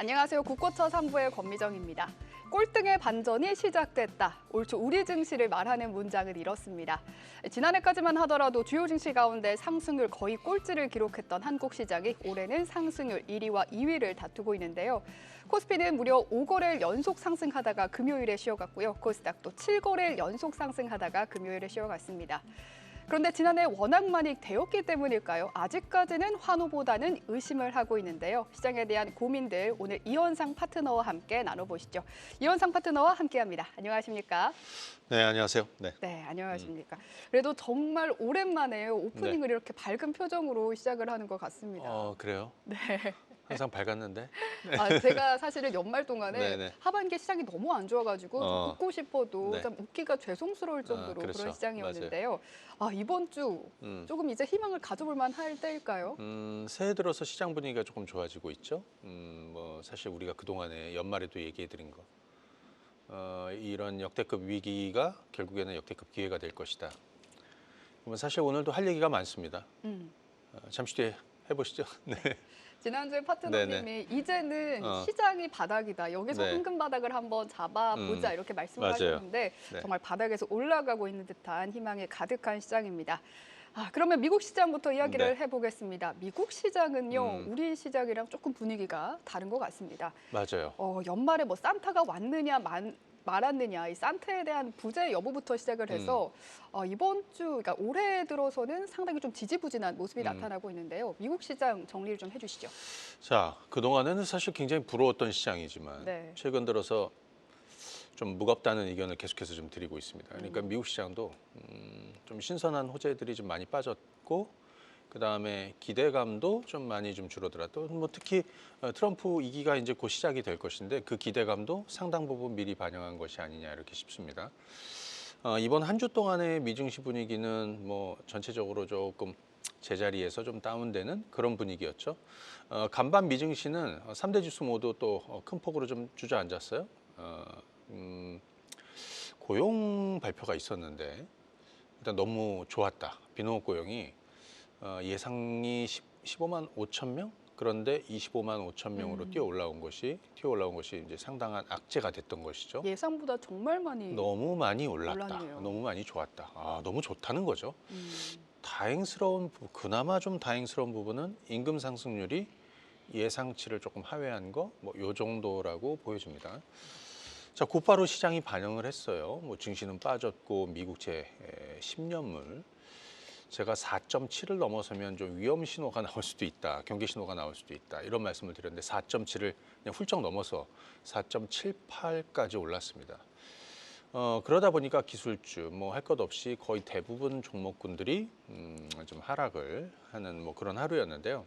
안녕하세요. 국고처 3부의 권미정입니다. 꼴등의 반전이 시작됐다. 올 초 우리 증시를 말하는 문장을 잃었습니다. 지난해까지만 하더라도 주요 증시 가운데 상승률 거의 꼴찌를 기록했던 한국 시장이 올해는 상승률 1위와 2위를 다투고 있는데요. 코스피는 무려 5거래일 연속 상승하다가 금요일에 쉬어갔고요. 코스닥도 7거래일 연속 상승하다가 금요일에 쉬어갔습니다. 그런데 지난해 워낙 많이 되었기 때문일까요? 아직까지는 환호보다는 의심을 하고 있는데요. 시장에 대한 고민들 오늘 이현상 파트너와 함께 나눠보시죠. 이현상 파트너와 함께합니다. 안녕하십니까? 네, 안녕하세요. 네, 안녕하십니까? 그래도 정말 오랜만에 오프닝을 이렇게 밝은 표정으로 시작을 하는 것 같습니다. 그래요? 네. 항상 밝았는데. 제가 사실은 연말 동안에 네네. 하반기 시장이 너무 안 좋아가지고 좀 웃고 싶어도 네. 좀 웃기가 죄송스러울 정도로 그렇죠. 그런 시장이었는데요. 이번 주 조금 이제 희망을 가져볼 만할 때일까요? 새해 들어서 시장 분위기가 조금 좋아지고 있죠. 사실 우리가 그동안에 연말에도 얘기해드린 거. 이런 역대급 위기가 결국에는 역대급 기회가 될 것이다. 그러면 사실 오늘도 할 얘기가 많습니다. 잠시 뒤에 해보시죠. 네. 지난주에 파트너님이 이제는 시장이 바닥이다. 여기서 네. 황금 바닥을 한번 잡아보자 이렇게 말씀을 맞아요. 하셨는데 네. 정말 바닥에서 올라가고 있는 듯한 희망이 가득한 시장입니다. 그러면 미국 시장부터 이야기를 해보겠습니다. 미국 시장은요, 우리 시장이랑 조금 분위기가 다른 것 같습니다. 맞아요. 연말에 뭐 산타가 왔느냐 말았느냐 이 산타에 대한 부재 여부부터 시작을 해서 이번 주, 그러니까 올해 들어서는 상당히 좀 지지부진한 모습이 나타나고 있는데요. 미국 시장 정리를 좀 해주시죠. 자, 그동안에는 사실 굉장히 부러웠던 시장이지만 네. 최근 들어서 좀 무겁다는 의견을 계속해서 좀 드리고 있습니다. 그러니까 미국 시장도 좀 신선한 호재들이 좀 많이 빠졌고 그다음에 기대감도 좀 많이 좀 줄어들었고 뭐 특히 트럼프 2기가 이제 곧 시작이 될 것인데 그 기대감도 상당 부분 미리 반영한 것이 아니냐 이렇게 싶습니다. 이번 한 주 동안의 미증시 분위기는 뭐 전체적으로 조금 제자리에서 좀 다운되는 그런 분위기였죠. 간밤 미증시는 3대 지수 모두 또 큰 폭으로 좀 주저앉았어요. 고용 발표가 있었는데 일단 너무 좋았다. 비농업 고용이 예상이 15만 5천 명? 그런데 25만 5천 명으로 뛰어 올라온 것이 이제 상당한 악재가 됐던 것이죠. 예상보다 정말 많이 너무 많이 올랐다. 올랐네요. 너무 많이 좋았다. 너무 좋다는 거죠. 그나마 좀 다행스러운 부분은 임금 상승률이 예상치를 조금 하회한 거, 뭐 요 정도라고 보여집니다. 자, 곧바로 시장이 반영을 했어요. 뭐 증시는 빠졌고 미국채 10년물 제가 4.7을 넘어서면 좀 위험 신호가 나올 수도 있다. 경계 신호가 나올 수도 있다. 이런 말씀을 드렸는데 4.7을 그냥 훌쩍 넘어서 4.78까지 올랐습니다. 그러다 보니까 기술주 뭐 할 것 없이 거의 대부분 종목군들이 좀 하락을 하는 뭐 그런 하루였는데요.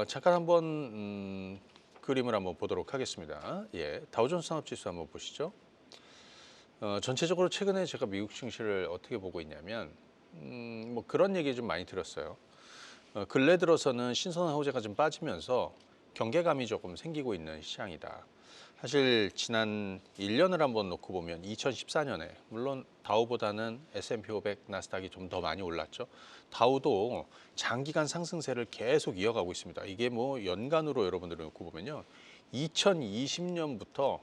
잠깐 한번 그림을 한번 보도록 하겠습니다. 다우존스 산업지수 한번 보시죠. 전체적으로 최근에 제가 미국 증시를 어떻게 보고 있냐면 뭐 그런 얘기 좀 많이 들었어요. 근래 들어서는 신선한 호재가 좀 빠지면서 경계감이 조금 생기고 있는 시장이다. 사실 지난 1년을 한번 놓고 보면 2014년에 물론 다우보다는 S&P 500, 나스닥이 좀 더 많이 올랐죠. 다우도 장기간 상승세를 계속 이어가고 있습니다. 이게 뭐 연간으로 여러분들이 놓고 보면요. 2020년부터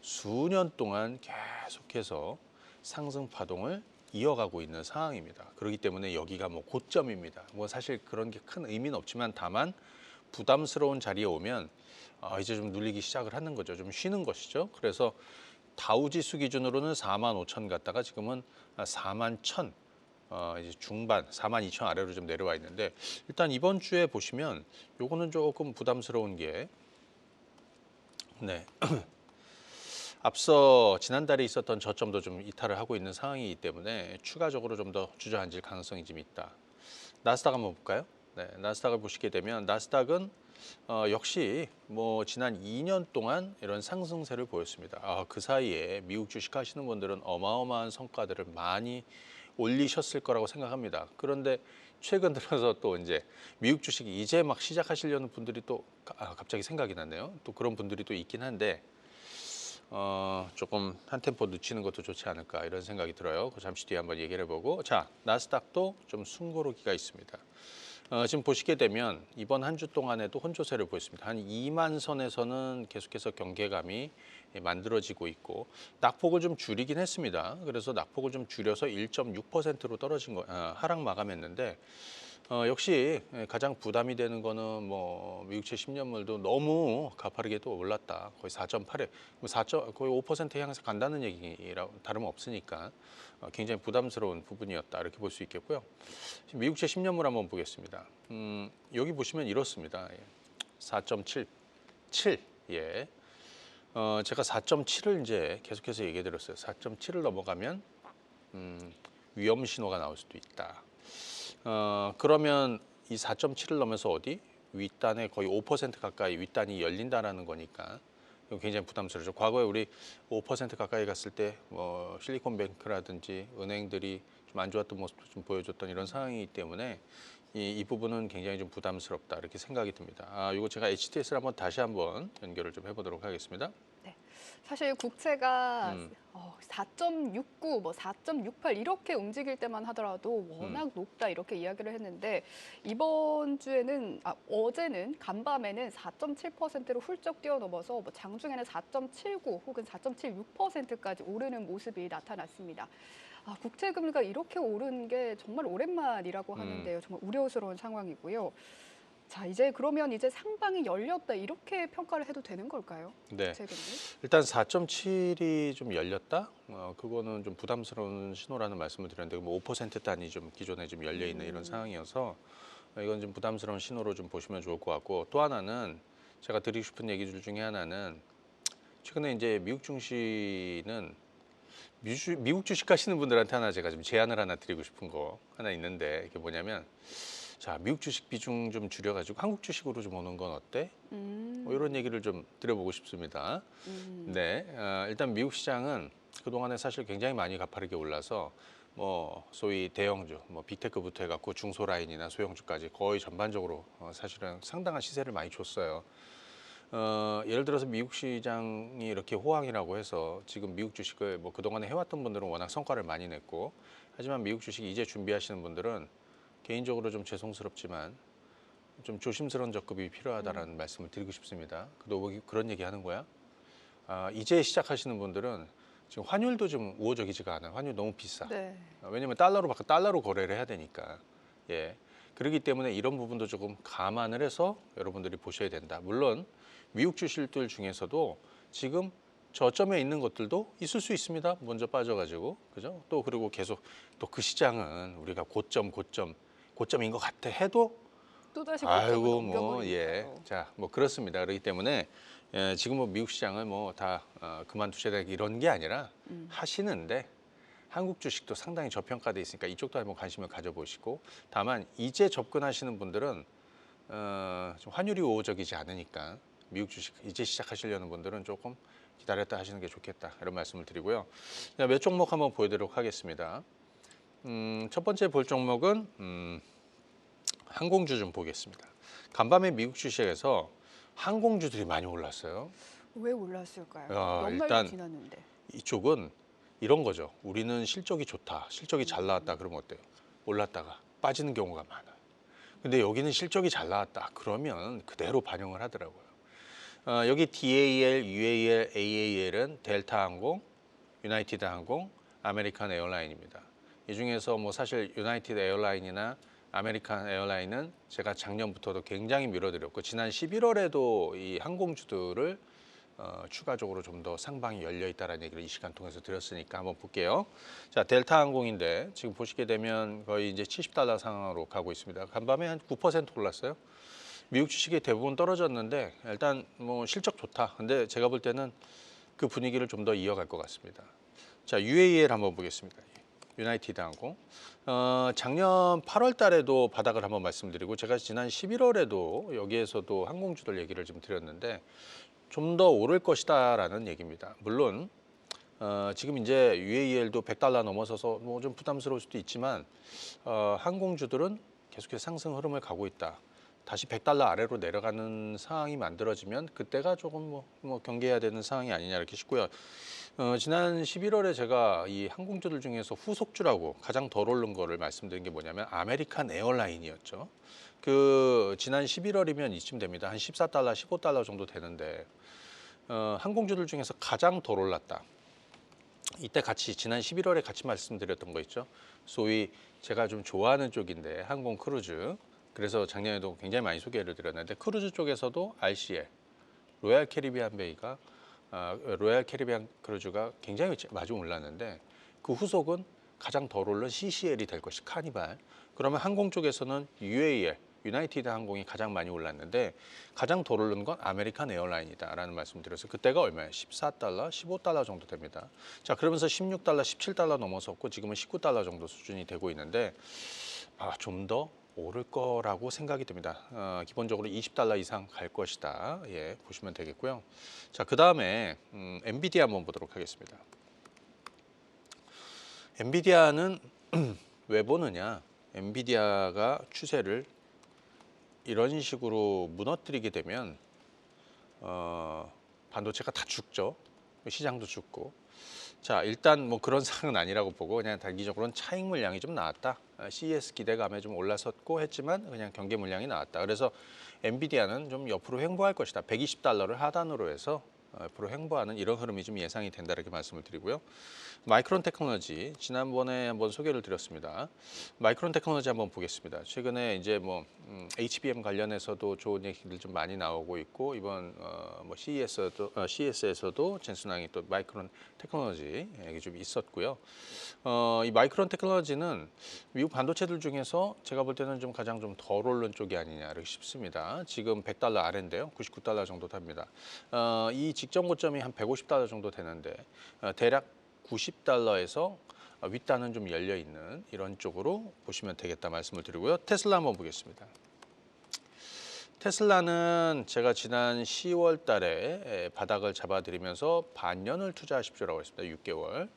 수년 동안 계속해서 상승 파동을 이어가고 있는 상황입니다. 그렇기 때문에 여기가 뭐 고점입니다. 뭐 사실 그런 게 큰 의미는 없지만 다만 부담스러운 자리에 오면 이제 좀 눌리기 시작을 하는 거죠. 좀 쉬는 것이죠. 그래서 다우지수 기준으로는 4만 5천 갔다가 지금은 4만 1천 이제 중반 4만 2천 아래로 좀 내려와 있는데 일단 이번 주에 보시면 요거는 조금 부담스러운 게 앞서 지난달에 있었던 저점도 좀 이탈을 하고 있는 상황이기 때문에 추가적으로 좀 더 주저앉을 가능성이 좀 있다. 나스닥 한번 볼까요? 나스닥을 보시게 되면 나스닥은 역시 뭐 지난 2년 동안 이런 상승세를 보였습니다. 그 사이에 미국 주식 하시는 분들은 어마어마한 성과들을 많이 올리셨을 거라고 생각합니다. 그런데 최근 들어서 또 이제 미국 주식이 이제 막 시작하시려는 분들이 또 갑자기 생각이 났네요. 또 그런 분들이 또 있긴 한데 조금 한 템포 늦추는 것도 좋지 않을까 이런 생각이 들어요. 그 잠시 뒤에 한번 얘기를 해보고 자 나스닥도 좀 숨고르기가 있습니다. 지금 보시게 되면 이번 한 주 동안에도 혼조세를 보였습니다. 한 2만 선에서는 계속해서 경계감이 만들어지고 있고 낙폭을 좀 줄이긴 했습니다. 그래서 낙폭을 좀 줄여서 1.6%로 떨어진 거 하락 마감했는데 역시 가장 부담이 되는 거는 뭐 미국채 10년물도 너무 가파르게 또 올랐다. 거의 4.8에 4. 거의 5% 향해서 간다는 얘기라 다름없으니까 굉장히 부담스러운 부분이었다. 이렇게 볼 수 있겠고요. 지금 미국채 10년물 한번 보겠습니다. 여기 보시면 이렇습니다. 4.7, 7. 예. 제가 4.7을 이제 계속해서 얘기해 드렸어요. 4.7을 넘어가면 위험 신호가 나올 수도 있다. 그러면 이 4.7을 넘어서 어디? 윗단에 거의 5% 가까이 윗단이 열린다라는 거니까 이거 굉장히 부담스럽죠. 과거에 우리 5% 가까이 갔을 때 뭐 실리콘뱅크라든지 은행들이 좀 안 좋았던 모습도 좀 보여줬던 이런 상황이기 때문에 이 부분은 굉장히 좀 부담스럽다 이렇게 생각이 듭니다. 이거 제가 HTS를 다시 한번 연결을 좀 해보도록 하겠습니다. 사실 국채가 음. 4.69, 뭐 4.68 이렇게 움직일 때만 하더라도 워낙 높다 이렇게 이야기를 했는데 이번 주에는 어제는 간밤에는 4.7%로 훌쩍 뛰어넘어서 뭐 장중에는 4.79 혹은 4.76%까지 오르는 모습이 나타났습니다. 국채 금리가 이렇게 오른 게 정말 오랜만이라고 하는데요. 정말 우려스러운 상황이고요. 자, 그러면 이제 상방이 열렸다 이렇게 평가를 해도 되는 걸까요? 네. 국채 금리? 일단 4.7이 좀 열렸다. 그거는 좀 부담스러운 신호라는 말씀을 드렸는데 뭐 5% 단위 좀 기존에 좀 열려 있는 이런 상황이어서 이건 좀 부담스러운 신호로 좀 보시면 좋을 것 같고 또 하나는 제가 드리고 싶은 얘기들 중에 하나는 최근에 이제 미국 증시는 미국 주식 하시는 분들한테 하나 제가 좀 제안을 하나 드리고 싶은 거 하나 있는데 이게 뭐냐면 자 미국 주식 비중 좀 줄여가지고 한국 주식으로 좀 오는 건 어때? 뭐 이런 얘기를 좀 드려보고 싶습니다. 네, 일단 미국 시장은 그동안에 사실 굉장히 많이 가파르게 올라서 뭐 소위 대형주, 뭐 빅테크부터 해갖고 중소 라인이나 소형주까지 거의 전반적으로 사실은 상당한 시세를 많이 줬어요. 예를 들어서 미국 시장이 이렇게 호황이라고 해서 지금 미국 주식을 뭐 그동안에 해왔던 분들은 워낙 성과를 많이 냈고 하지만 미국 주식 이제 준비하시는 분들은 개인적으로 좀 죄송스럽지만 좀 조심스러운 접근이 필요하다라는 말씀을 드리고 싶습니다. 너 그런 얘기 하는 거야? 이제 시작하시는 분들은 지금 환율도 좀 우호적이지가 않아요. 환율 너무 비싸. 네. 왜냐면 달러로 바꿔 달러로 거래를 해야 되니까. 예. 그렇기 때문에 이런 부분도 조금 감안을 해서 여러분들이 보셔야 된다. 물론 미국 주식들 중에서도 지금 저점에 있는 것들도 있을 수 있습니다. 먼저 빠져가지고 그죠? 또 그리고 계속 또 그 시장은 우리가 고점인 것 같아 해도 또다시 고점을 아이고 넘겨버리니까요. 자 뭐 그렇습니다. 그렇기 때문에 지금 뭐 미국 시장을 뭐 다 그만두셔야 되고 이런 게 아니라 하시는데 한국 주식도 상당히 저평가돼 있으니까 이쪽도 한번 관심을 가져보시고 다만 이제 접근하시는 분들은 좀 환율이 우호적이지 않으니까 미국 주식 이제 시작하시려는 분들은 조금 기다렸다 하시는 게 좋겠다 이런 말씀을 드리고요. 몇 종목 한번 보여드리도록 하겠습니다. 첫 번째 볼 종목은 항공주 좀 보겠습니다. 간밤에 미국 주식에서 항공주들이 많이 올랐어요. 왜 올랐을까요? 연말도 일단 지났는데. 이쪽은 이런 거죠. 우리는 실적이 좋다, 실적이 잘 나왔다 그러면 어때요? 올랐다가 빠지는 경우가 많아요. 근데 여기는 실적이 잘 나왔다 그러면 그대로 반영을 하더라고요. 여기 DAL, UAL, AAL은 델타 항공, 유나이티드 항공, 아메리칸 에어라인입니다. 이 중에서 뭐 사실 유나이티드 에어라인이나 아메리칸 에어라인은 제가 작년부터도 굉장히 밀어드렸고 지난 11월에도 이 항공주들을 추가적으로 좀 더 상방이 열려 있다는 얘기를 이 시간 통해서 드렸으니까 한번 볼게요. 자, 델타 항공인데 지금 보시게 되면 거의 이제 70달러 상황으로 가고 있습니다. 간밤에 한 9% 올랐어요. 미국 주식이 대부분 떨어졌는데 일단 뭐 실적 좋다. 근데 제가 볼 때는 그 분위기를 좀 더 이어갈 것 같습니다. 자, UAL 한번 보겠습니다. 유나이티드 항공. 작년 8월 달에도 바닥을 한번 말씀드리고 제가 지난 11월에도 여기에서도 항공주들 얘기를 좀 드렸는데 좀 더 오를 것이다라는 얘기입니다. 물론 지금 이제 UAL도 100달러 넘어서서 뭐 좀 부담스러울 수도 있지만 항공주들은 계속해서 상승 흐름을 가고 있다. 다시 100달러 아래로 내려가는 상황이 만들어지면 그때가 조금 뭐 경계해야 되는 상황이 아니냐 이렇게 싶고요. 지난 11월에 제가 이 항공주들 중에서 후속주라고 가장 덜 오른 거를 말씀드린 게 뭐냐면 아메리칸 에어라인이었죠. 그 지난 11월이면 이쯤 됩니다. 한 14달러, 15달러 정도 되는데 항공주들 중에서 가장 덜 올랐다. 이때 같이 지난 11월에 같이 말씀드렸던 거 있죠. 소위 제가 좀 좋아하는 쪽인데 항공 크루즈. 그래서 작년에도 굉장히 많이 소개를 드렸는데 크루즈 쪽에서도 RCL, 로얄 캐리비안 베이가 로얄 캐리비안 크루즈가 굉장히 마주 올랐는데 그 후속은 가장 덜 오른 CCL이 될 것이 카니발. 그러면 항공 쪽에서는 UAL, 유나이티드 항공이 가장 많이 올랐는데 가장 덜 오른 건 아메리칸 에어라인이다라는 말씀 드려서 그때가 얼마예요? 14달러, 15달러 정도 됩니다. 자, 그러면서 16달러, 17달러 넘어섰고 지금은 19달러 정도 수준이 되고 있는데 좀 더 오를 거라고 생각이 듭니다. 기본적으로 20달러 이상 갈 것이다. 예, 보시면 되겠고요. 자, 그 다음에 엔비디아 한번 보도록 하겠습니다. 엔비디아는 왜 보느냐? 엔비디아가 추세를 이런 식으로 무너뜨리게 되면 반도체가 다 죽죠. 시장도 죽고. 자, 일단 뭐 그런 상황은 아니라고 보고 그냥 단기적으로는 차익 물량이 좀 나왔다. CES 기대감에 좀 올라섰고 했지만 그냥 경계 물량이 나왔다. 그래서 엔비디아는 좀 옆으로 횡보할 것이다. 120달러를 하단으로 해서 옆으로 횡보하는 이런 흐름이 좀 예상이 된다 이렇게 말씀을 드리고요. 마이크론 테크놀로지 지난번에 한번 소개를 드렸습니다. 마이크론 테크놀로지 한번 보겠습니다. 최근에 이제 뭐 HBM 관련해서도 좋은 얘기들 좀 많이 나오고 있고 이번 뭐 CES에서도 젠슨왕이 또 마이크론 테크놀로지 얘기 좀 있었고요. 이 마이크론 테크놀로지는 미국 반도체들 중에서 제가 볼 때는 좀 가장 좀 덜 오른 쪽이 아니냐 이렇게 싶습니다. 지금 100달러 아래인데요. 99달러 정도 됩니다. 이 직전 고점이 한 150달러 정도 되는데 대략 90달러에서 윗단은 좀 열려 있는 이런 쪽으로 보시면 되겠다 말씀을 드리고요. 테슬라 한번 보겠습니다. 테슬라는 제가 지난 10월 달에 바닥을 잡아드리면서 반년을 투자하십시오라고 했습니다. 6개월.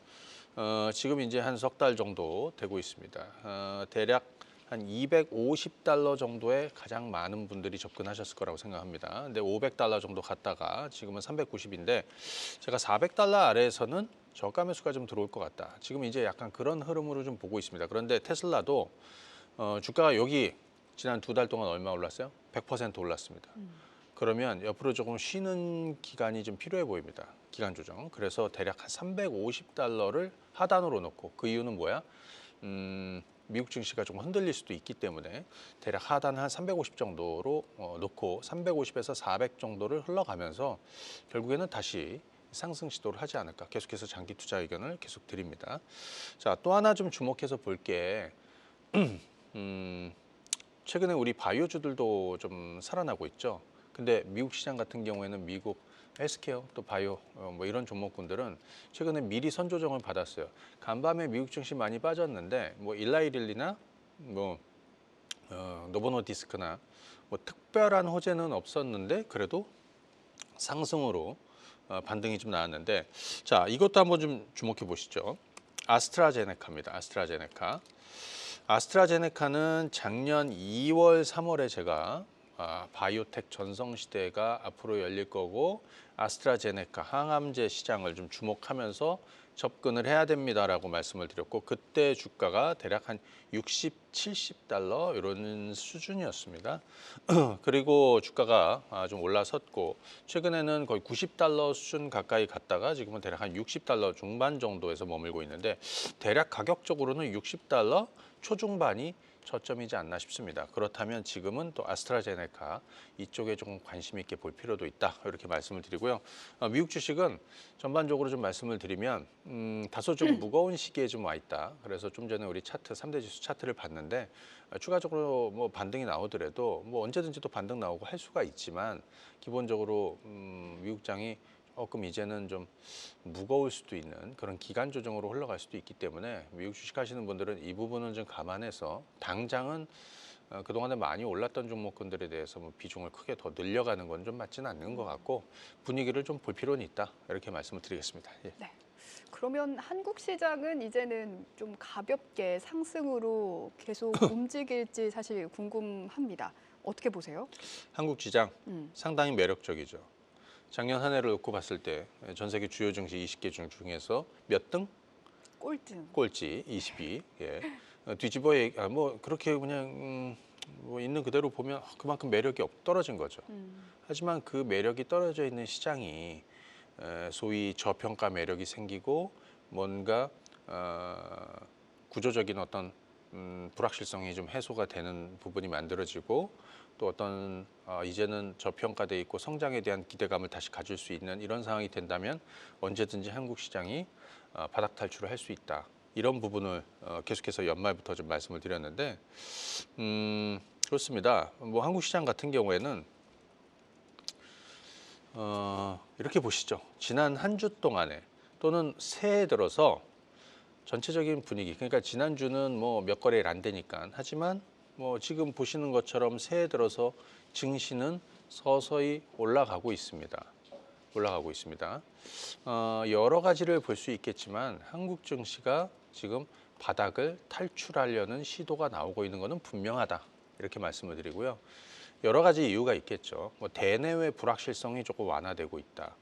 지금 이제 한 석 달 정도 되고 있습니다. 대략 한 250달러 정도에 가장 많은 분들이 접근하셨을 거라고 생각합니다. 근데 500달러 정도 갔다가 지금은 390인데 제가 400달러 아래에서는 저가 매수가 좀 들어올 것 같다. 지금 이제 약간 그런 흐름으로 좀 보고 있습니다. 그런데 테슬라도 주가가 여기 지난 2달 동안 얼마 올랐어요? 100% 올랐습니다. 그러면 옆으로 조금 쉬는 기간이 좀 필요해 보입니다. 기간 조정. 그래서 대략 한 350달러를 하단으로 놓고 그 이유는 뭐야? 미국 증시가 좀 흔들릴 수도 있기 때문에 대략 하단 한 350 정도로 놓고 350에서 400 정도를 흘러가면서 결국에는 다시 상승 시도를 하지 않을까. 계속해서 장기 투자 의견을 계속 드립니다. 자, 또 하나 좀 주목해서 볼 게 최근에 우리 바이오주들도 좀 살아나고 있죠. 근데 미국 시장 같은 경우에는 미국 헬스케어 또 바이오 뭐 이런 종목군들은 최근에 미리 선조정을 받았어요. 간밤에 미국 증시 많이 빠졌는데 뭐 일라이릴리나 뭐 노보노디스크나 뭐 특별한 호재는 없었는데 그래도 상승으로 반등이 좀 나왔는데 자 이것도 한번 좀 주목해 보시죠. 아스트라제네카입니다. 아스트라제네카는 작년 2월, 3월에 제가 바이오텍 전성시대가 앞으로 열릴 거고 아스트라제네카 항암제 시장을 좀 주목하면서 접근을 해야 됩니다라고 말씀을 드렸고 그때 주가가 대략 한 60, 70달러 이런 수준이었습니다. 그리고 주가가 좀 올라섰고 최근에는 거의 90달러 수준 가까이 갔다가 지금은 대략 한 60달러 중반 정도에서 머물고 있는데 대략 가격적으로는 60달러 초중반이 저점이지 않나 싶습니다. 그렇다면 지금은 또 아스트라제네카 이쪽에 조금 관심 있게 볼 필요도 있다 이렇게 말씀을 드리고요. 미국 주식은 전반적으로 좀 말씀을 드리면 다소 좀 무거운 시기에 좀 와 있다. 그래서 좀 전에 우리 차트 3대 지수 차트를 봤는데 추가적으로 뭐 반등이 나오더라도 뭐 언제든지 또 반등 나오고 할 수가 있지만 기본적으로 미국장이 조금 이제는 좀 무거울 수도 있는 그런 기간 조정으로 흘러갈 수도 있기 때문에 미국 주식 하시는 분들은 이 부분은 좀 감안해서 당장은 그동안에 많이 올랐던 종목군들에 대해서 뭐 비중을 크게 더 늘려가는 건 좀 맞지는 않는 것 같고 분위기를 좀 볼 필요는 있다 이렇게 말씀을 드리겠습니다. 예. 네. 그러면 한국 시장은 이제는 좀 가볍게 상승으로 계속 움직일지 사실 궁금합니다. 어떻게 보세요? 한국 시장 음. 상당히 매력적이죠. 작년 한 해를 놓고 봤을 때 전 세계 주요 증시 20개 중에서 몇 등? 꼴등. 꼴찌 22. 예. 뒤집어 뭐 그렇게 그냥 뭐 있는 그대로 보면 그만큼 매력이 떨어진 거죠. 하지만 그 매력이 떨어져 있는 시장이 소위 저평가 매력이 생기고 뭔가 구조적인 어떤 불확실성이 좀 해소가 되는 부분이 만들어지고 또 어떤 이제는 저평가돼 있고 성장에 대한 기대감을 다시 가질 수 있는 이런 상황이 된다면 언제든지 한국 시장이 바닥 탈출을 할 수 있다. 이런 부분을 계속해서 연말부터 좀 말씀을 드렸는데 그렇습니다. 뭐 한국 시장 같은 경우에는 이렇게 보시죠. 지난 한 주 동안에 또는 새해 들어서 전체적인 분위기, 그러니까 지난주는 뭐 몇 거래일 안 되니까 하지만 뭐 지금 보시는 것처럼 새해 들어서 증시는 서서히 올라가고 있습니다. 올라가고 있습니다. 여러 가지를 볼 수 있겠지만 한국 증시가 지금 바닥을 탈출하려는 시도가 나오고 있는 것은 분명하다. 이렇게 말씀을 드리고요. 여러 가지 이유가 있겠죠. 뭐 대내외 불확실성이 조금 완화되고 있다.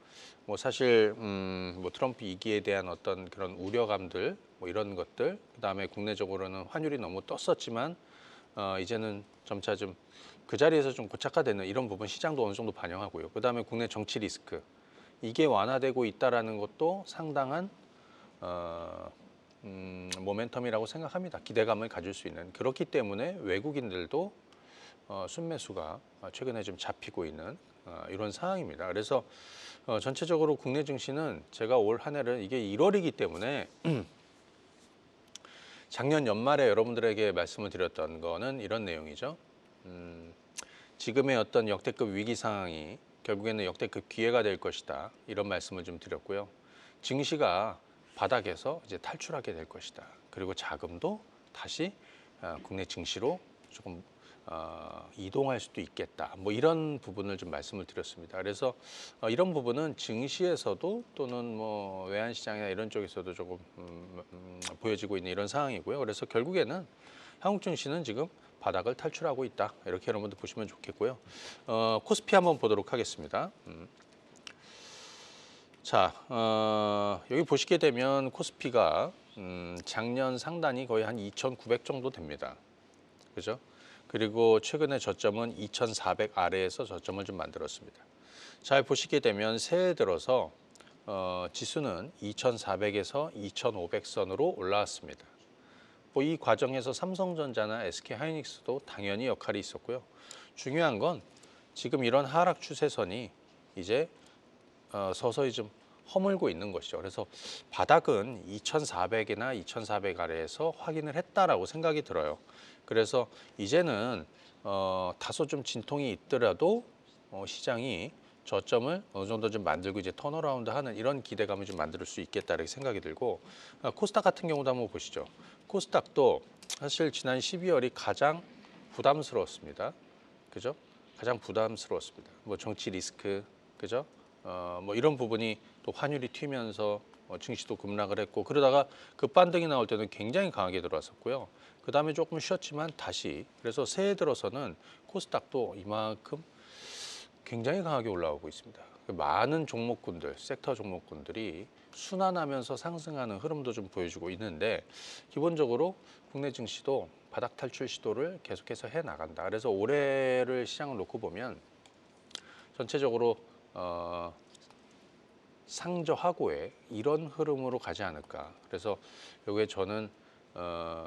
뭐 사실 뭐 트럼프 2기에 대한 어떤 그런 우려감들 뭐 이런 것들, 그다음에 국내적으로는 환율이 너무 떴었지만 이제는 점차 좀 그 자리에서 좀 고착화되는 이런 부분 시장도 어느 정도 반영하고요. 그다음에 국내 정치 리스크 이게 완화되고 있다라는 것도 상당한 모멘텀이라고 생각합니다. 기대감을 가질 수 있는. 그렇기 때문에 외국인들도 순매수가 최근에 좀 잡히고 있는 이런 상황입니다. 그래서 전체적으로 국내 증시는 제가 올 한 해를 이게 1월이기 때문에 작년 연말에 여러분들에게 말씀을 드렸던 거는 이런 내용이죠. 지금의 어떤 역대급 위기 상황이 결국에는 역대급 기회가 될 것이다. 이런 말씀을 좀 드렸고요. 증시가 바닥에서 이제 탈출하게 될 것이다. 그리고 자금도 다시 국내 증시로 조금 이동할 수도 있겠다. 뭐 이런 부분을 좀 말씀을 드렸습니다. 그래서 이런 부분은 증시에서도 또는 뭐 외환시장이나 이런 쪽에서도 조금 보여지고 있는 이런 상황이고요. 그래서 결국에는 한국 증시는 지금 바닥을 탈출하고 있다. 이렇게 여러분들 보시면 좋겠고요. 코스피 한번 보도록 하겠습니다. 자, 여기 보시게 되면 코스피가 작년 상단이 거의 한 2,900 정도 됩니다. 그죠? 그리고 최근에 저점은 2,400 아래에서 저점을 좀 만들었습니다. 잘 보시게 되면 새해 들어서 지수는 2,400에서 2,500선으로 올라왔습니다. 뭐 이 과정에서 삼성전자나 SK하이닉스도 당연히 역할이 있었고요. 중요한 건 지금 이런 하락 추세선이 이제 서서히 좀 허물고 있는 것이죠. 그래서 바닥은 2,400이나 2,400 아래에서 확인을 했다라고 생각이 들어요. 그래서 이제는 다소 좀 진통이 있더라도 시장이 저점을 어느 정도 좀 만들고 이제 턴어라운드 하는 이런 기대감을 좀 만들 수 있겠다 이렇게 생각이 들고 코스닥 같은 경우도 한번 보시죠. 코스닥도 사실 지난 12월이 가장 부담스러웠습니다. 그죠? 가장 부담스러웠습니다. 뭐 정치 리스크, 그죠? 뭐 이런 부분이 또 환율이 튀면서 증시도 급락을 했고 그러다가 급반등이 나올 때는 굉장히 강하게 들어왔었고요. 그 다음에 조금 쉬었지만 다시 그래서 새해 들어서는 코스닥도 이만큼 굉장히 강하게 올라오고 있습니다. 많은 종목군들, 섹터 종목군들이 순환하면서 상승하는 흐름도 좀 보여주고 있는데 기본적으로 국내 증시도 바닥 탈출 시도를 계속해서 해 나간다. 그래서 올해를 시장을 놓고 보면 전체적으로 상저하고의 이런 흐름으로 가지 않을까. 그래서 여기에 저는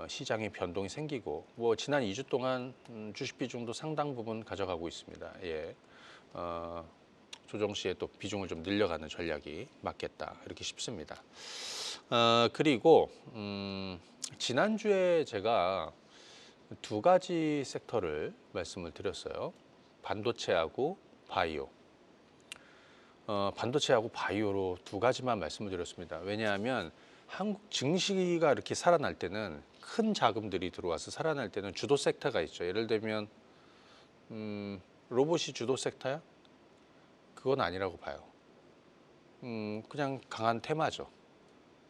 시장의 변동이 생기고 뭐 지난 2주 동안 주식 비중도 상당 부분 가져가고 있습니다. 예. 조정 시에 또 비중을 좀 늘려가는 전략이 맞겠다 이렇게 싶습니다. 그리고 지난주에 제가 두 가지 섹터를 말씀을 드렸어요. 반도체하고 바이오. 반도체하고 바이오로 두 가지만 말씀을 드렸습니다. 왜냐하면 한국 증시가 이렇게 살아날 때는 큰 자금들이 들어와서 살아날 때는 주도 섹터가 있죠. 예를 들면 로봇이 주도 섹터야? 그건 아니라고 봐요. 그냥 강한 테마죠.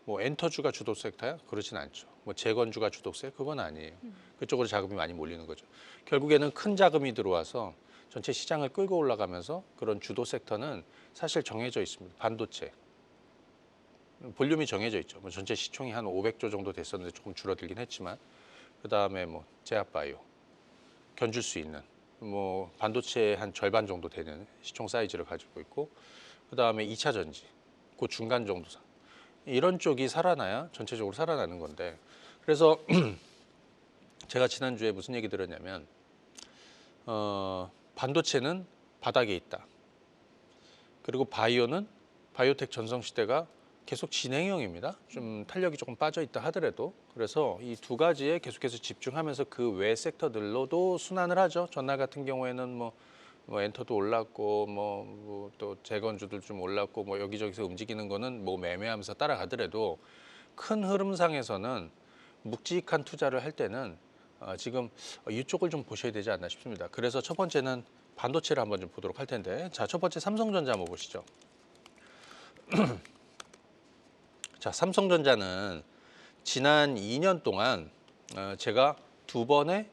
뭐 엔터주가 주도 섹터야? 그렇진 않죠. 뭐 재건주가 주독세 그건 아니에요. 그쪽으로 자금이 많이 몰리는 거죠. 결국에는 큰 자금이 들어와서 전체 시장을 끌고 올라가면서 그런 주도 섹터는 사실 정해져 있습니다. 반도체. 볼륨이 정해져 있죠. 뭐 전체 시총이 한 500조 정도 됐었는데 조금 줄어들긴 했지만 그다음에 뭐 제약바이오 견줄 수 있는 뭐 반도체의 한 절반 정도 되는 시총 사이즈를 가지고 있고 그다음에 2차 전지 그 중간 정도 이런 쪽이 살아나야 전체적으로 살아나는 건데 그래서 제가 지난주에 무슨 얘기 들었냐면 반도체는 바닥에 있다. 그리고 바이오는 바이오텍 전성시대가 계속 진행형입니다. 좀 탄력이 조금 빠져 있다 하더라도 그래서 이 두 가지에 계속해서 집중하면서 그 외 섹터들로도 순환을 하죠. 전날 같은 경우에는 뭐 엔터도 올랐고 뭐 또 재건주들 좀 올랐고 뭐 여기저기서 움직이는 거는 뭐 매매하면서 따라가더라도 큰 흐름상에서는 묵직한 투자를 할 때는 지금 이쪽을 좀 보셔야 되지 않나 싶습니다. 그래서 첫 번째는 반도체를 한번 좀 보도록 할 텐데 자, 첫 번째 삼성전자 한번 보시죠. 자, 삼성전자는 지난 2년 동안 제가 두 번의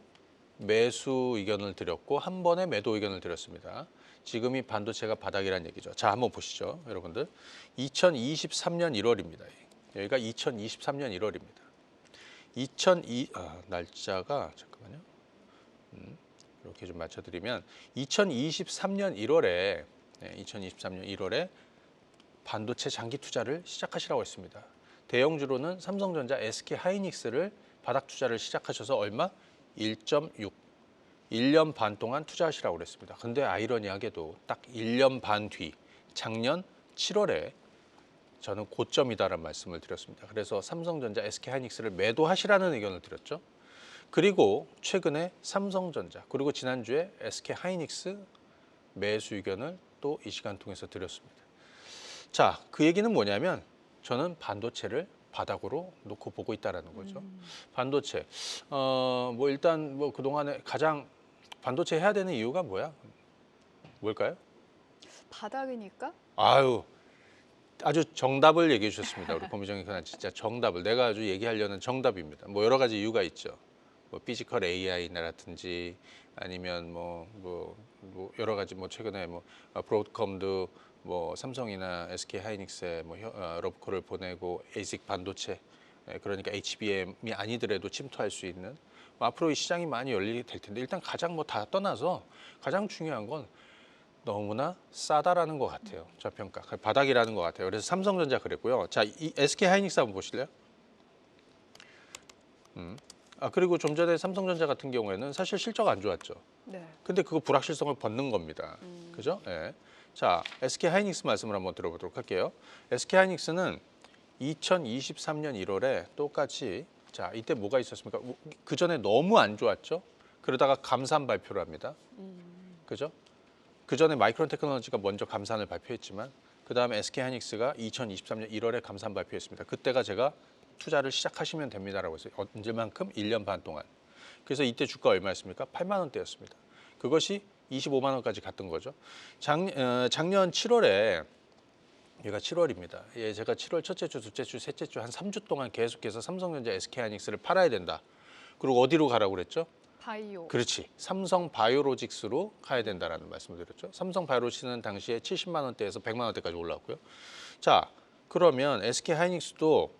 매수 의견을 드렸고 한 번의 매도 의견을 드렸습니다. 지금이 반도체가 바닥이란 얘기죠. 자, 한번 보시죠, 여러분들. 2023년 1월입니다. 여기가 2023년 1월입니다. 날짜가 잠깐만요. 이렇게 좀 맞춰드리면 2023년 1월에 2023년 1월에 반도체 장기 투자를 시작하시라고 했습니다. 대형주로는 삼성전자, SK하이닉스를 바닥 투자를 시작하셔서 얼마? 1.6. 1년 반 동안 투자하시라고 그랬습니다. 근데 아이러니하게도 딱 1년 반 뒤 작년 7월에 저는 고점이다라는 말씀을 드렸습니다. 그래서 삼성전자, SK하이닉스를 매도하시라는 의견을 드렸죠. 그리고 최근에 삼성전자 그리고 지난주에 SK하이닉스 매수 의견을 또 이 시간 통해서 드렸습니다. 자, 그 얘기는 뭐냐면 저는 반도체를 바닥으로 놓고 보고 있다라는 거죠. 반도체. 뭐 일단 뭐 그동안에 가장 반도체 해야 되는 이유가 뭐야? 뭘까요? 바닥이니까? 아유, 아주 정답을 얘기해 주셨습니다. 우리 고미정이 그냥 진짜 정답을 내가 아주 얘기하려는 정답입니다. 뭐 여러 가지 이유가 있죠. 뭐 피지컬 AI라든지 아니면 뭐 여러 가지 뭐 최근에 뭐 브로드컴도 뭐 삼성이나 SK하이닉스에 뭐 러브콜을 보내고 에이식 반도체 그러니까 HBM이 아니더라도 침투할 수 있는 뭐 앞으로 이 시장이 많이 열리게 될 텐데 일단 가장 뭐 다 떠나서 가장 중요한 건 너무나 싸다라는 것 같아요. 저평가 바닥이라는 것 같아요. 그래서 삼성전자 그랬고요. 자, 이 SK하이닉스 한번 보실래요? 그리고 좀 전에 삼성전자 같은 경우에는 사실 실적 안 좋았죠. 네. 근데 그거 불확실성을 벗는 겁니다. 그죠? 예. 자, SK하이닉스 말씀을 한번 들어보도록 할게요. SK하이닉스는 2023년 1월에 똑같이 자, 이때 뭐가 있었습니까? 그 전에 너무 안 좋았죠. 그러다가 감산 발표를 합니다. 그죠? 그 전에 마이크론 테크놀로지가 먼저 감산을 발표했지만 그 다음에 SK하이닉스가 2023년 1월에 감산 발표했습니다. 그때가 제가 투자를 시작하시면 됩니다라고 했어요. 언제만큼? 1년 반 동안. 그래서 이때 주가 얼마였습니까? 8만 원대였습니다. 그것이 25만 원까지 갔던 거죠. 작년 7월에 얘가 7월입니다. 예, 제가 7월 첫째 주, 둘째 주, 셋째 주 한 3주 동안 계속해서 삼성전자, SK하이닉스를 팔아야 된다. 그리고 어디로 가라고 그랬죠? 바이오. 그렇지. 삼성 바이오로직스로 가야 된다라는 말씀을 드렸죠. 삼성 바이오로직스는 당시에 70만 원대에서 100만 원대까지 올라왔고요. 자, 그러면 SK하이닉스도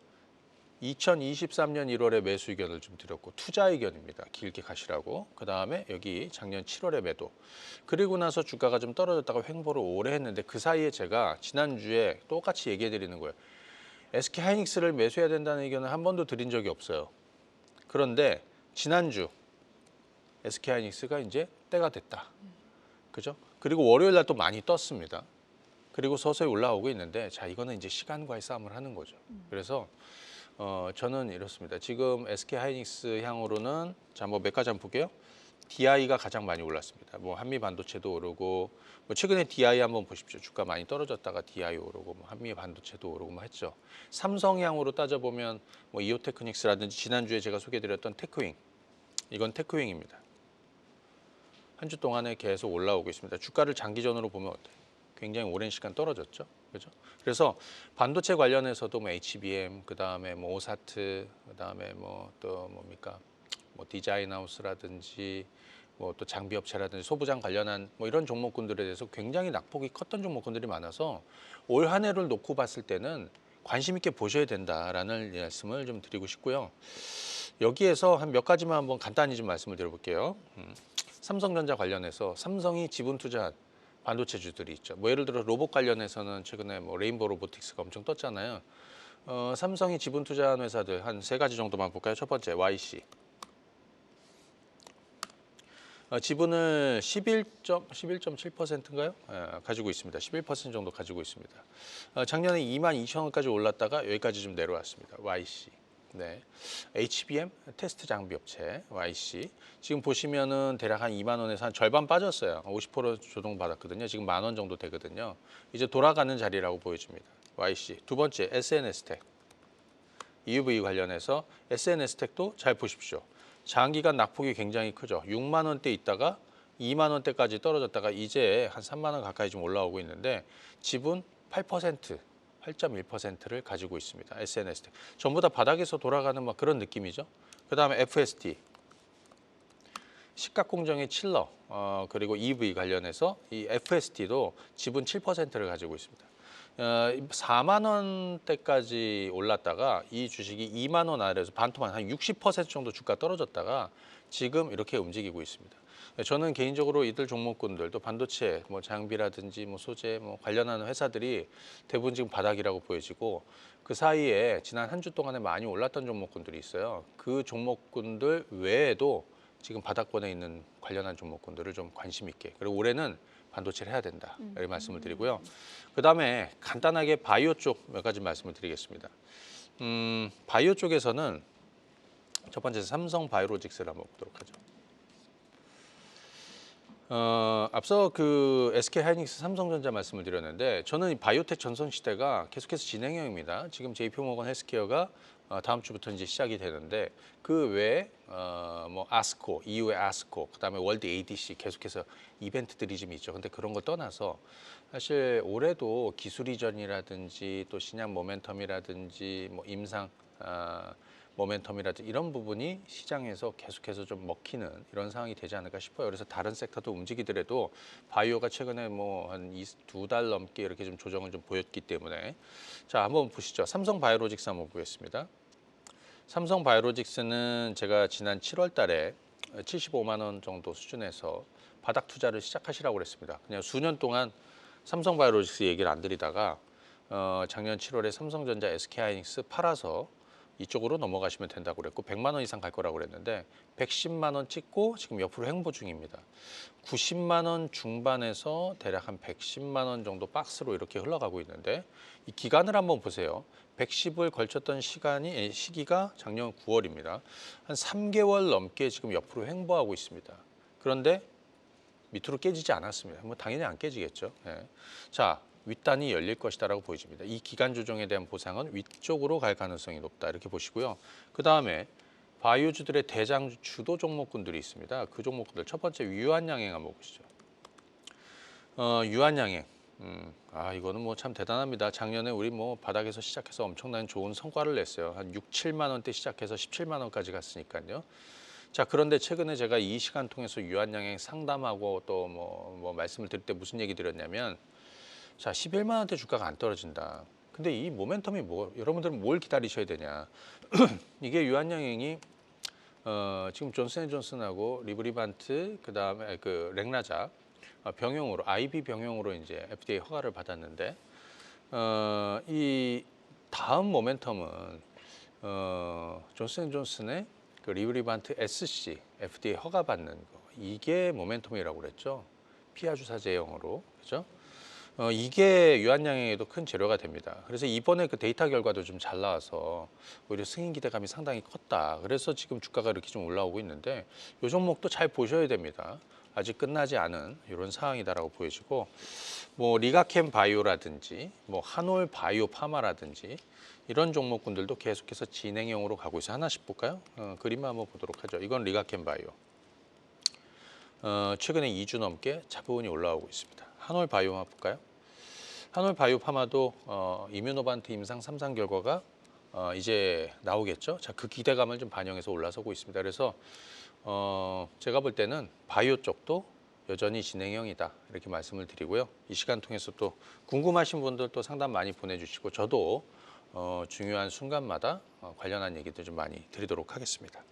2023년 1월에 매수 의견을 좀 드렸고 투자 의견입니다. 길게 가시라고. 그다음에 여기 작년 7월에 매도. 그리고 나서 주가가 좀 떨어졌다가 횡보를 오래 했는데 그 사이에 제가 지난주에 똑같이 얘기해 드리는 거예요. SK하이닉스를 매수해야 된다는 의견을 한 번도 드린 적이 없어요. 그런데 지난주 SK하이닉스가 이제 때가 됐다. 그죠? 그리고 월요일 날 또 많이 떴습니다. 그리고 서서히 올라오고 있는데 자, 이거는 이제 시간과의 싸움을 하는 거죠. 그래서 저는 이렇습니다. 지금 SK하이닉스 향으로는 자, 뭐 몇 가지 한번 볼게요. DI가 가장 많이 올랐습니다. 뭐 한미 반도체도 오르고 뭐 최근에 DI 한번 보십시오. 주가 많이 떨어졌다가 DI 오르고 뭐 한미 반도체도 오르고 뭐 했죠. 삼성 향으로 따져 보면 뭐 이오테크닉스라든지 지난주에 제가 소개드렸던 테크윙. 이건 테크윙입니다. 한 주 동안에 계속 올라오고 있습니다. 주가를 장기전으로 보면 어때요? 굉장히 오랜 시간 떨어졌죠. 그죠? 그래서 반도체 관련해서도 뭐 HBM, 그다음에 뭐 오사트, 그다음에 뭐 또 뭡니까? 뭐 디자인하우스라든지 뭐 또 장비 업체라든지 소부장 관련한 뭐 이런 종목군들에 대해서 굉장히 낙폭이 컸던 종목군들이 많아서 올 한 해를 놓고 봤을 때는 관심 있게 보셔야 된다라는 말씀을 좀 드리고 싶고요. 여기에서 한 몇 가지만 한번 간단히 좀 말씀을 드려볼게요. 삼성전자 관련해서 삼성이 지분 투자한 반도체주들이 있죠. 뭐 예를 들어 로봇 관련해서는 최근에 뭐 레인보우 로보틱스가 엄청 떴잖아요. 삼성이 지분 투자한 회사들 한 세 가지 정도만 볼까요? 첫 번째 YC. 지분을 11.7%인가요? 가지고 있습니다. 11% 정도 가지고 있습니다. 작년에 22,000원까지 올랐다가 여기까지 좀 내려왔습니다. YC. 네. HBM 테스트 장비 업체 YC. 지금 보시면은 대략 한 2만 원에서 한 절반 빠졌어요. 50% 조정 받았거든요. 지금 10,000원 정도 되거든요. 이제 돌아가는 자리라고 보여집니다. YC. 두 번째 SNS텍. EUV 관련해서 SNS텍도 잘 보십시오. 장기간 낙폭이 굉장히 크죠. 6만 원대 있다가 2만 원대까지 떨어졌다가 이제 한 3만 원 가까이 좀 올라오고 있는데 지분 8%, 8.1%를 가지고 있습니다. SNS텍. 전부 다 바닥에서 돌아가는 막 그런 느낌이죠. 그다음에 FST. 시각공정의 칠러, 그리고 EV 관련해서 이 FST도 지분 7%를 가지고 있습니다. 4만 원대까지 올랐다가 이 주식이 2만 원 아래에서 반토막 한 60% 정도 주가 떨어졌다가 지금 이렇게 움직이고 있습니다. 저는 개인적으로 이들 종목군들 또 반도체, 뭐 장비라든지 뭐 소재, 뭐 관련하는 회사들이 대부분 지금 바닥이라고 보여지고 그 사이에 지난 한 주 동안에 많이 올랐던 종목군들이 있어요. 그 종목군들 외에도 지금 바닥권에 있는 관련한 종목군들을 좀 관심 있게 그리고 올해는 반도체를 해야 된다 이렇게 말씀을 드리고요. 그다음에 간단하게 바이오 쪽 몇 가지 말씀을 드리겠습니다. 바이오 쪽에서는 첫 번째 삼성 바이오로직스를 한번 보도록 하죠. 앞서 그 SK 하이닉스, 삼성전자 말씀을 드렸는데 저는 이 바이오텍 전성 시대가 계속해서 진행형입니다. 지금 JP모건 헬스케어가 다음 주부터 이제 시작이 되는데 그 외에 뭐 아스코, 이후에 아스코, 그다음에 월드 ADC 계속해서 이벤트들이 좀 있죠. 근데 그런 거 떠나서 사실 올해도 기술 이전이라든지 또 신약 모멘텀이라든지 뭐 임상 모멘텀이라든지 이런 부분이 시장에서 계속해서 좀 먹히는 이런 상황이 되지 않을까 싶어요. 그래서 다른 섹터도 움직이더라도 바이오가 최근에 뭐 한 두 달 넘게 이렇게 좀 조정을 좀 보였기 때문에 자 한번 보시죠. 삼성 바이오로직스 한번 보겠습니다. 삼성 바이오로직스는 제가 지난 7월 달에 75만 원 정도 수준에서 바닥 투자를 시작하시라고 그랬습니다. 그냥 수년 동안 삼성 바이오로직스 얘기를 안 드리다가 작년 7월에 삼성전자, SK하이닉스 팔아서 이쪽으로 넘어가시면 된다고 그랬고 100만 원 이상 갈 거라고 그랬는데 110만 원 찍고 지금 옆으로 횡보 중입니다. 90만 원 중반에서 대략 한 110만 원 정도 박스로 이렇게 흘러가고 있는데 이 기간을 한번 보세요. 110을 걸쳤던 시기가 작년 9월입니다. 한 3개월 넘게 지금 옆으로 횡보하고 있습니다. 그런데 밑으로 깨지지 않았습니다. 뭐 당연히 안 깨지겠죠. 예. 자, 윗단이 열릴 것이다라고 보여집니다. 이 기간 조정에 대한 보상은 위쪽으로 갈 가능성이 높다 이렇게 보시고요. 그 다음에 바이오주들의 대장 주도 종목군들이 있습니다. 그 종목들 첫 번째 유한양행 한번 보시죠. 유한양행. 이거는 뭐 참 대단합니다. 작년에 우리 뭐 바닥에서 시작해서 엄청난 좋은 성과를 냈어요. 한 6, 7만 원대 시작해서 17만 원까지 갔으니까요. 자, 그런데 최근에 제가 이 시간 통해서 유한양행 상담하고 또 뭐 말씀을 드릴 때 무슨 얘기 드렸냐면 자, 11만 원대 주가가 안 떨어진다. 근데 이 모멘텀이 뭐 여러분들은 뭘 기다리셔야 되냐? 이게 유한양행이 지금 존슨앤존슨하고 리브리반트 그다음에 그 렉나자 병용으로 IB 병용으로 이제 FDA 허가를 받았는데 이 다음 모멘텀은 존슨앤존슨의 그 리브리반트 SC FDA 허가 받는 거 이게 모멘텀이라고 그랬죠. 피하 주사 제형으로 그죠? 이게 유한양행에도 큰 재료가 됩니다. 그래서 이번에 그 데이터 결과도 좀 잘 나와서 오히려 승인 기대감이 상당히 컸다. 그래서 지금 주가가 이렇게 좀 올라오고 있는데 이 종목도 잘 보셔야 됩니다. 아직 끝나지 않은 이런 상황이다라고 보여지고 뭐 리가캠 바이오라든지 뭐 한올 바이오 파마라든지 이런 종목군들도 계속해서 진행형으로 가고 있어요. 하나씩 볼까요? 그림만 한번 보도록 하죠. 이건 리가캠 바이오. 최근에 2주 넘게 차분히 올라오고 있습니다. 한올 바이오만 볼까요? 한올 바이오파마도 이뮤노반트 임상 3상 결과가 이제 나오겠죠. 자, 그 기대감을 좀 반영해서 올라서고 있습니다. 그래서 제가 볼 때는 바이오 쪽도 여전히 진행형이다 이렇게 말씀을 드리고요. 이 시간 통해서 또 궁금하신 분들 또 상담 많이 보내주시고 저도 중요한 순간마다 관련한 얘기들 좀 많이 드리도록 하겠습니다.